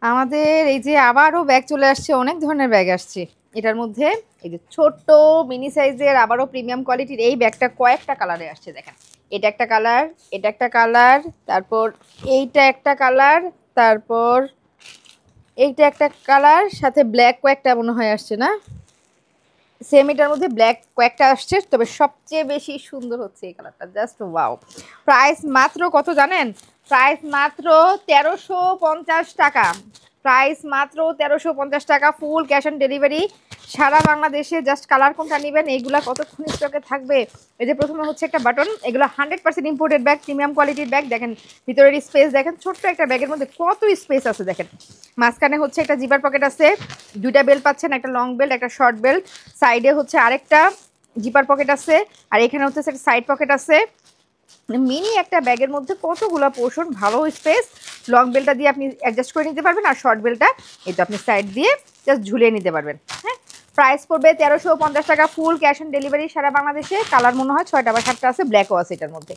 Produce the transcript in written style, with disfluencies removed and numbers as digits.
আমাদের এই যে আবারও ব্যাগ চলে আসছে, অনেক ধরনের ব্যাগ আসছে এটার মধ্যে। এই যে ছোট্ট মিনি সাইজের আবারও প্রিমিয়াম কোয়ালিটির এই ব্যাগটা কয়েকটা কালারে আসছে দেখেন। এটা একটা কালার, এটা একটা কালার, তারপর এইটা একটা কালার, তারপর এইটা একটা কালার, সাথে ব্ল্যাক কয়েকটা মনে হয় আসছে না, সেম এটার মধ্যে ব্ল্যাক কয়েকটা আসছে। তবে সবচেয়ে বেশি সুন্দর হচ্ছে এই কালারটা, জাস্ট ওয়াও। প্রাইস মাত্র কত জানেন? প্রাইস মাত্র 1350 টাকা। প্রাইস মাত্র 1350 টাকা, ফুল ক্যাশ অন ডেলিভারি সারা বাংলাদেশে। জাস্ট কালার কোনটা নেবেন, এইগুলা কতক্ষণ স্টকে থাকবে। এই যে প্রথমে হচ্ছে একটা বাটন, এগুলো 100% ইম্পোর্টেড ব্যাগ, প্রিমিয়াম কোয়ালিটির ব্যাগ। দেখেন ভিতরের স্পেস দেখেন, ছোট্ট একটা ব্যাগের মধ্যে কত স্পেস আছে দেখেন। মাঝখানে হচ্ছে একটা জিপার পকেট আছে, দুইটা বেল্ট পাচ্ছেন, একটা লং বেল্ট একটা শর্ট বেল্ট। সাইডে হচ্ছে আরেকটা জিপার পকেট আছে, আর এখানে হচ্ছে একটা সাইড পকেট আছে। মিনি একটা ব্যাগের মধ্যে কতগুলো পোর্শন, ভালো স্পেস। লং বেলটা দিয়ে আপনি অ্যাডজাস্ট করে নিতে পারবেন, আর শর্ট বেলটা এই তো আপনি সাইড দিয়ে জাস্ট ঝুলিয়ে নিতে পারবেন। হ্যাঁ, প্রাইস পড়বে 1350 টাকা, ফুল ক্যাশ অন ডেলিভারি সারা বাংলাদেশে। কালার মনে হয় 6টা বা 7টা আছে, ব্ল্যাকও আছে এটার মধ্যে।